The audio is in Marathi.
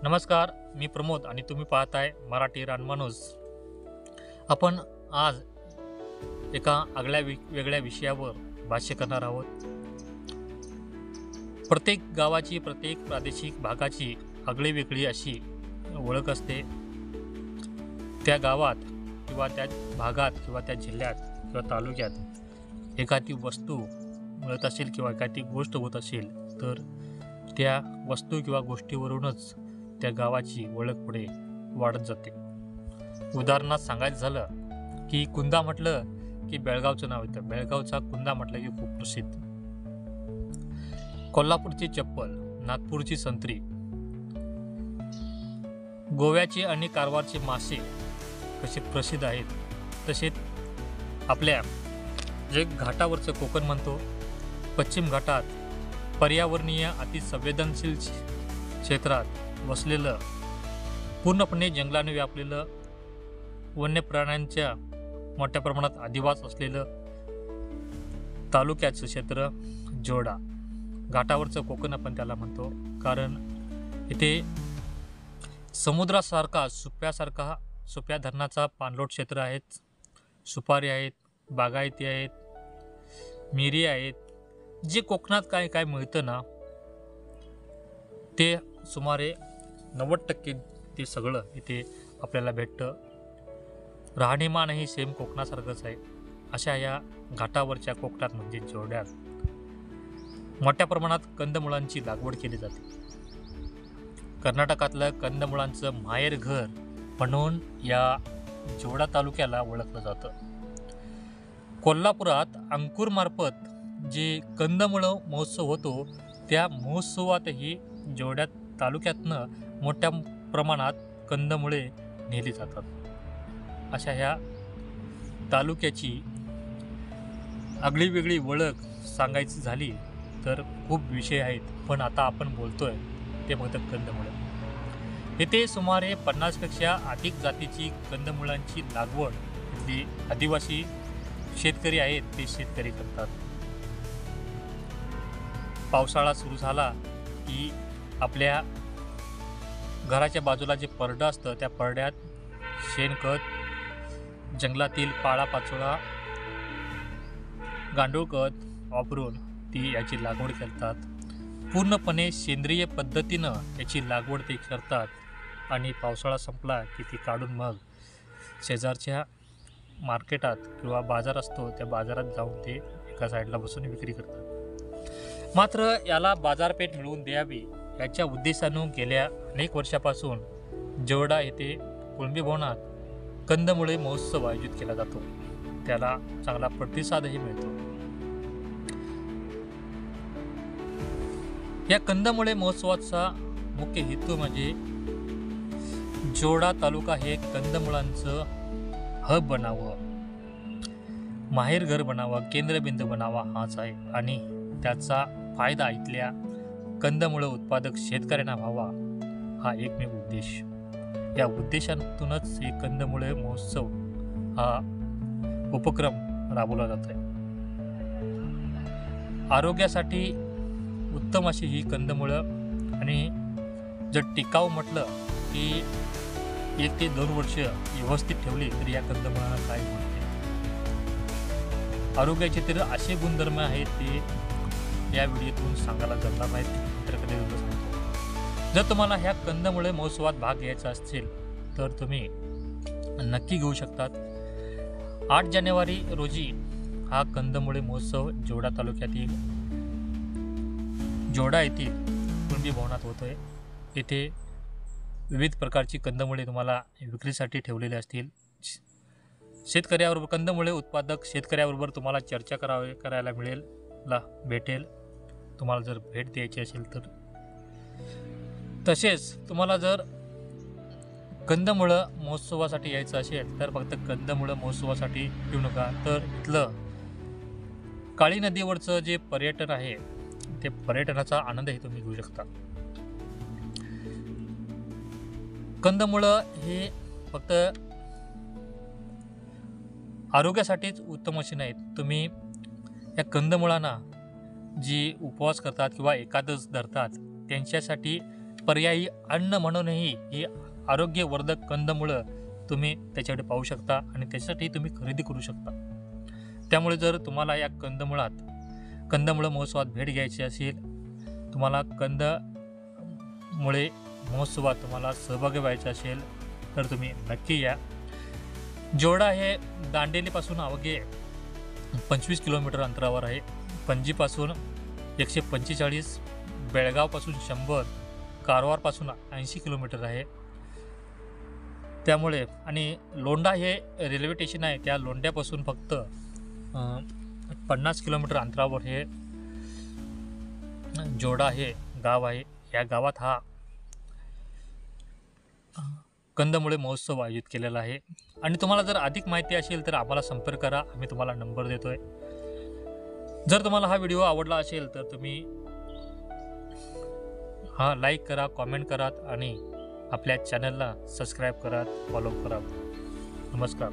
नमस्कार, मी प्रमोद आणि तुम्ही पाहताय मराठी रानमाणूस. आपण आज एका वेगळ्या विषयावर भाष्य करणार आहोत. प्रत्येक गावाची, प्रत्येक प्रादेशिक भागाची आगळीवेगळी अशी ओळख असते. त्या गावात किंवा त्या भागात किंवा त्या जिल्ह्यात किंवा तालुक्यात एखादी वस्तू मिळत असेल किंवा एखादी गोष्ट होत असेल तर त्या वस्तू किंवा गोष्टीवरूनच त्या गावाची ओळख पुढे वाढत जाते. उदाहरणार्थ सांगायचं झालं की कुंदा म्हटलं की बेळगावचं नाव येतं. बेळगावचा कुंदा म्हटलं की खूप प्रसिद्ध. कोल्हापूरची चप्पल, नागपूरची संत्री, गोव्याचे आणि कारवारचे मासे कसे प्रसिद्ध आहेत, तसेच आपल्या जे घाटावरचं कोकण म्हणतो, पश्चिम घाटात पर्यावरणीय अतिसंवेदनशील क्षेत्रात वसलेलं, पूर्णपणे जंगलाने व्यापलेलं, वन्य प्राण्यांच्या मोठ्या प्रमाणात अधिवास असलेलं तालुक्याचं क्षेत्र जोडा. घाटावरचं कोकण आपण त्याला म्हणतो, कारण इथे समुद्रासारखा सुप्या धरणाचा पाणलोट क्षेत्र आहेत. सुपारी आहेत, बागायती आहेत, मिरी आहेत. जे कोकणात काय काय मिळतं ना, ते सुमारे 90% ते सगळं इथे आपल्याला भेटतं. राहणीमानही सेम कोकणासारखंच आहे. अशा या घाटावरच्या कोकणात म्हणजे जोड्यात मोठ्या प्रमाणात कंदमुळांची लागवड केली जाते. कर्नाटकातलं कंदमुळांचं माहेरघर म्हणून या जोडा तालुक्याला ओळखलं जातं. कोल्हापुरात अंकुरमार्फत जे कंदमुळं महोत्सव होतो, त्या महोत्सवातही जोड्या तालुक्यातनं मोठ्या प्रमाणात कंदमुळे नेली जातात. अशा ह्या तालुक्याची आगळीवेगळी ओळख सांगायची झाली तर खूप विषय आहेत, पण आता आपण बोलतोय ते फक्त कंदमुळं. येथे सुमारे 50पेक्षा अधिक जातीची कंदमुळांची लागवड इथली आदिवासी शेतकरी आहेत ते शेतकरी करतात. पावसाळा सुरू झाला की आपल्या घराच्या बाजूला जे परडं असतं, त्या परड्यात शेणखत, जंगलातील पाळापाचोळा, गांडूळखत वापरून ती याची लागवड करतात. पूर्णपणे सेंद्रिय पद्धतीनं याची लागवड ते करतात आणि पावसाळा संपला की ती काढून मग शेजारच्या मार्केटात किंवा बाजार असतो त्या बाजारात जाऊन ते एका साईडला बसून विक्री करतात. मात्र याला बाजारपेठ मिळवून द्यावी याच्या उद्देशानं गेल्या अनेक वर्षापासून जोडा येथे कुळंबी भवनात कंदमुळे महोत्सव आयोजित केला जातो. त्याला चांगला प्रतिसादही मिळतो. या कंदमुळे महोत्सवाचा मुख्य हेतू म्हणजे जोडा तालुका हे कंदमुळांचं हब बनावं, माहेरघर बनावं, केंद्रबिंदू बनावा हाच आहे आणि त्याचा फायदा इथल्या कंदमुळं उत्पादक शेतकऱ्यांना व्हावा हा एकमेव उद्देश. या उद्देशातूनच हे कंदमुळे महोत्सव हा उपक्रम राबवला जात आहे. आरोग्यासाठी उत्तम अशी ही कंदमुळं आणि जर टिकाऊ म्हटलं की 1 ते 2 वर्ष व्यवस्थित ठेवली तर या कंदमुळांना काय म्हणते. आरोग्याचे तर असे गुणधर्म आहेत ते या व्हिडिओतून सांगायला जमणार नाहीत, तर कधी सांगतो. जर तुम्हाला ह्या कंदमुळे महोत्सवात भाग घ्यायचा असेल तर तुम्ही नक्की घेऊ शकतात. 8 जानेवारी रोजी हा कंदमुळे महोत्सव जोडा तालुक्यातील जोडा येथील कुळंबी भवनात होतोय. येथे विविध प्रकारची कंदमुळे तुम्हाला विक्रीसाठी ठेवलेले असतील. शेतकऱ्याबरोबर कंदमुळे उत्पादक शेतकऱ्याबरोबर तुम्हाला चर्चा करायला भेटेल. तुम्हाला जर भेट द्यायची असेल तर. तसेच तुम्हाला जर कंदमुळं महोत्सवासाठी यायचं असेल तर फक्त कंदमुळं महोत्सवासाठी येऊ नका, तर इथलं काळी नदीवरचं जे पर्यटन आहे ते पर्यटनाचा आनंदही तुम्ही घेऊ शकता. कंदमुळं हे फक्त आरोग्यासाठीच उत्तम अशी नाहीत. तुम्ही या कंदमुळांना जी उपवास करतात किंवा एकादश धरतात त्यांच्यासाठी पर्यायी अन्न म्हणूनही ही आरोग्यवर्धक कंदमुळं तुम्ही त्याच्याकडे पाहू शकता आणि त्याच्यासाठी तुम्ही खरेदी करू शकता. त्यामुळे जर तुम्हाला या कंदमुळं महोत्सवात भेट घ्यायची असेल, तुम्हाला कंदमुळे महोत्सवात तुम्हाला सहभागी व्हायचे असेल तर तुम्ही नक्की या. जोरडा हे दांडेलीपासून अवघे 25 किलोमीटर अंतरावर आहे. पणजीपासून 145, बेळगावपासून 100, कारवारपासून 80 किलोमीटर आहे. त्यामुळे आणि लोंढा हे रेल्वे स्टेशन आहे, त्या लोंढ्यापासून फक्त 50 किलोमीटर अंतरावर हे जोरडा हे गाव आहे. या गावात हा कंदमुळे महोत्सव आयोजित केलेला आहे. आणि तुम्हाला जर अधिक माहिती असेल तर आम्हाला संपर्क करा, आम्ही तुम्हाला नंबर देतोय. जर तुम्हाला हा व्हिडिओ आवडला असेल तर तुम्ही लाईक करा, कॉमेंट करा आणि आपल्या चॅनलला सबस्क्राईब करा, फॉलो करा. नमस्कार.